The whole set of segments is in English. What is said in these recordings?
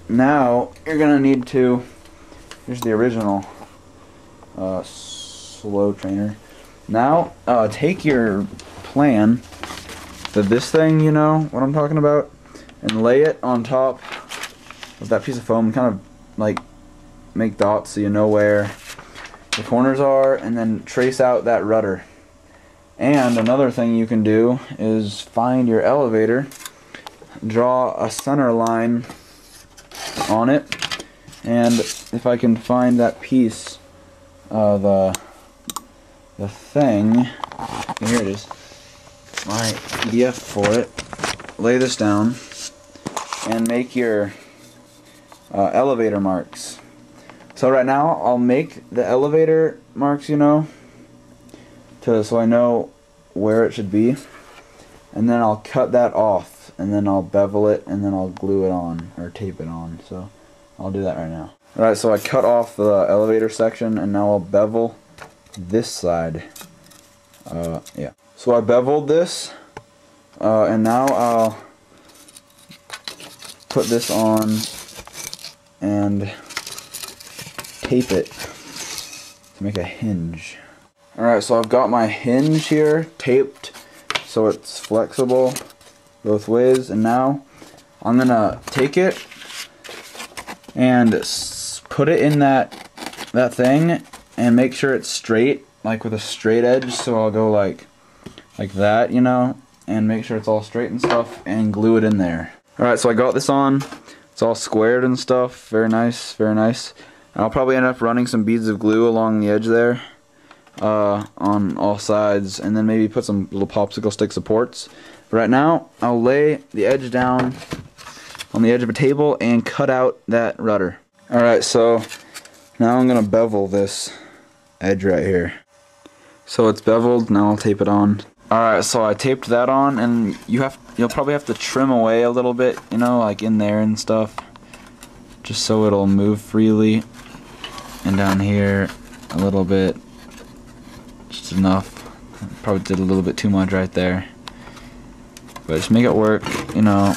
now you're gonna need to, here's the original slow trainer. Now take your plan, this thing, you know what I'm talking about, and lay it on top of that piece of foam, kind of like make dots so you know where the corners are, and then trace out that rudder. And another thing you can do is find your elevator, draw a center line on it, and if I can find that piece, the thing, here it is, my PDF for it, lay this down and make your elevator marks. So right now I'll make the elevator marks, you know, so I know where it should be, and then I'll cut that off, and then I'll bevel it, and then I'll glue it on or tape it on. So I'll do that right now. Alright, so I cut off the elevator section, and now I'll bevel this side. Yeah. So I beveled this, and now I'll put this on and tape it to make a hinge. Alright, so I've got my hinge here taped so it's flexible both ways, and now I'm gonna take it and put it in that thing and make sure it's straight, like with a straight edge. So I'll go like that, you know, and make sure it's all straight and stuff, and glue it in there. Alright, so I got this on. It's all squared and stuff. Very nice, very nice. And I'll probably end up running some beads of glue along the edge there, on all sides, and then maybe put some little popsicle stick supports. But right now, I'll lay the edge down on the edge of a table and cut out that rudder. Alright, so now I'm gonna bevel this edge right here. So it's beveled, now I'll tape it on. Alright, so I taped that on, and you'll probably have to trim away a little bit, you know, like in there and stuff, just so it'll move freely. And down here a little bit, just enough. Probably did a little bit too much right there, but just make it work, you know.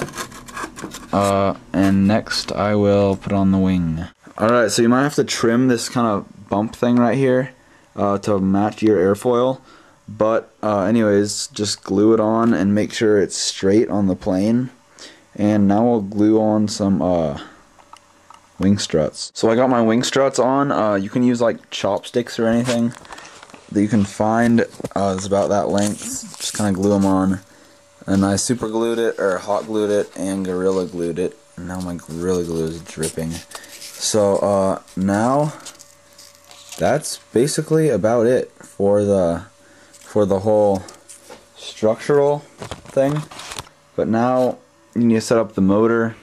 And next I will put on the wing. Alright, so you might have to trim this kind of bump thing right here to match your airfoil, but anyways, just glue it on and make sure it's straight on the plane. And now we'll glue on some wing struts. So I got my wing struts on. You can use like chopsticks or anything that you can find. It's about that length. Just kind of glue them on. And I super glued it, or hot glued it, and Gorilla glued it. And now my Gorilla Glue is dripping. So now that's basically about it for the whole structural thing. But now you need to set up the motor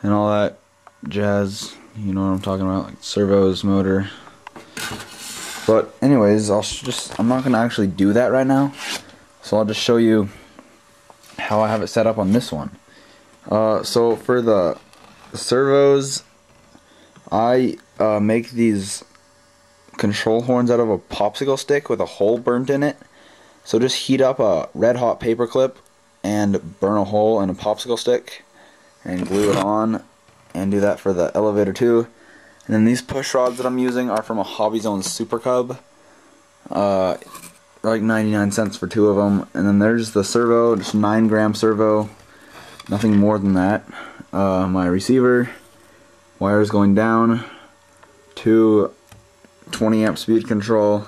and all that jazz. You know what I'm talking about, like servos, motor. But anyways, I'm not gonna actually do that right now, so I'll just show you how I have it set up on this one. So for the servos, I make these control horns out of a popsicle stick with a hole burnt in it. So just heat up a red hot paper clip and burn a hole in a popsicle stick and glue it on, and do that for the elevator too. And then these push rods that I'm using are from a Hobby Zone Super Cub. Like 99 cents for two of them. And then there's the servo, just 9-gram servo, nothing more than that. My receiver, wires going down to 20 amp speed control.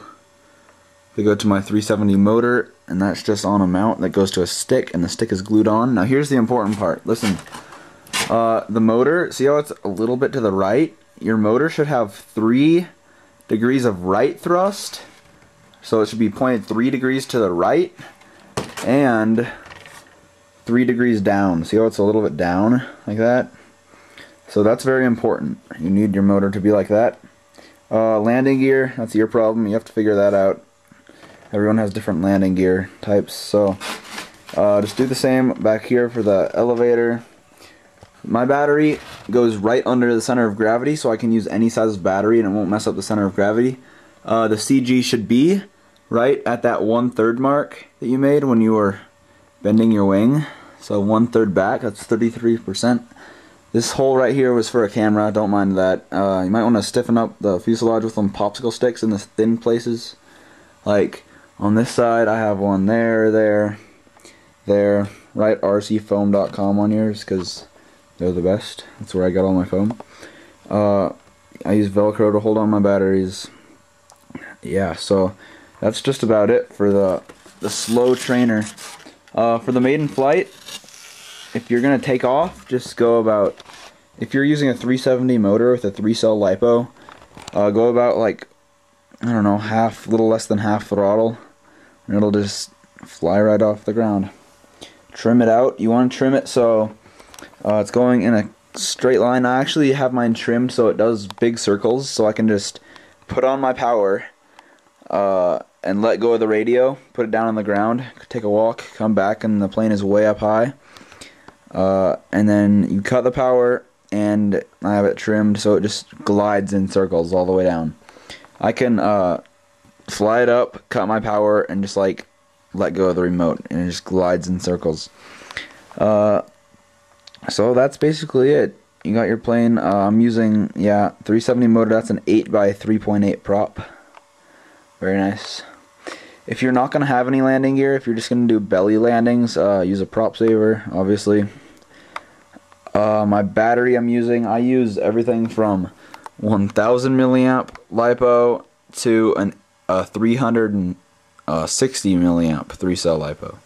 They go to my 370 motor, and that's just on a mount that goes to a stick, and the stick is glued on. Now here's the important part. Listen, the motor, see how it's a little bit to the right? Your motor should have 3 degrees of right thrust, so it should be pointed 3 degrees to the right and 3 degrees down. See how it's a little bit down like that? So that's very important. You need your motor to be like that. Landing gear, that's your problem. You have to figure that out. Everyone has different landing gear types, so just do the same back here for the elevator. My battery goes right under the center of gravity, so I can use any size battery and it won't mess up the center of gravity. The CG should be right at that 1/3 mark that you made when you were bending your wing. So 1/3 back, that's 33%. This hole right here was for a camera, don't mind that. You might want to stiffen up the fuselage with some popsicle sticks in the thin places. Like, on this side, I have one there. Write rcfoam.com on yours, because they're the best. That's where I got all my foam. I use Velcro to hold on my batteries. Yeah, so that's just about it for the slow trainer. For the maiden flight, if you're going to take off, just go about, if you're using a 370 motor with a 3-cell LiPo, go about like, I don't know, a little less than half throttle, and it'll just fly right off the ground. Trim it out. You want to trim it so it's going in a straight line. I actually have mine trimmed so it does big circles, so I can just put on my power and let go of the radio, put it down on the ground, take a walk, come back, and the plane is way up high. And then you cut the power, and I have it trimmed so it just glides in circles all the way down. I can fly it up, cut my power, and just like let go of the remote, and it just glides in circles. So that's basically it. You got your plane. I'm using 370 motor. That's an 8 by 3.8 prop. Very nice. If you're not gonna have any landing gear, if you're just gonna do belly landings, use a prop saver, obviously. My battery I use everything from 1000 milliamp LiPo to a 360 milliamp 3-cell LiPo.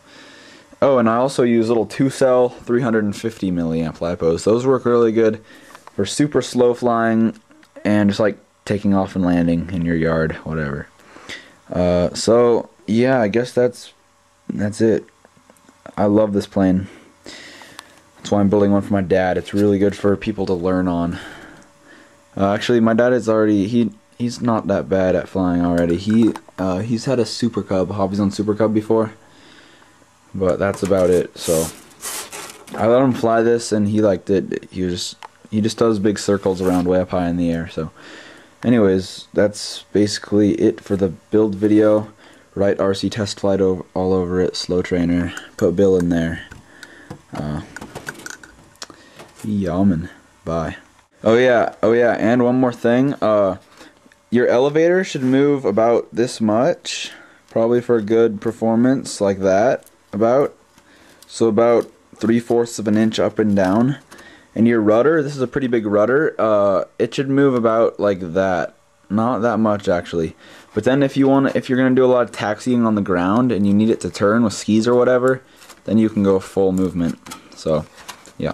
Oh, and I also use little 2-cell 350 milliamp LiPos. Those work really good for super slow flying and just like taking off and landing in your yard, whatever. So yeah, I guess that's it. I love this plane. That's why I'm building one for my dad. It's really good for people to learn on. Actually, my dad is already he's not that bad at flying already. He's had a Super Cub, Hobbies on Super Cub before. But that's about it. So I let him fly this, and he liked it. He just does big circles around way up high in the air. So, anyways, that's basically it for the build video. Write RC test flight all over it. Slow trainer. Put Bill in there. Yaman. Bye. Oh yeah. And one more thing. Your elevator should move about this much, probably for a good performance like that. So about 3/4 of an inch up and down. And your rudder, this is a pretty big rudder, it should move about like that. Not that much actually. But then if you're gonna do a lot of taxiing on the ground and you need it to turn with skis or whatever, then you can go full movement. So yeah.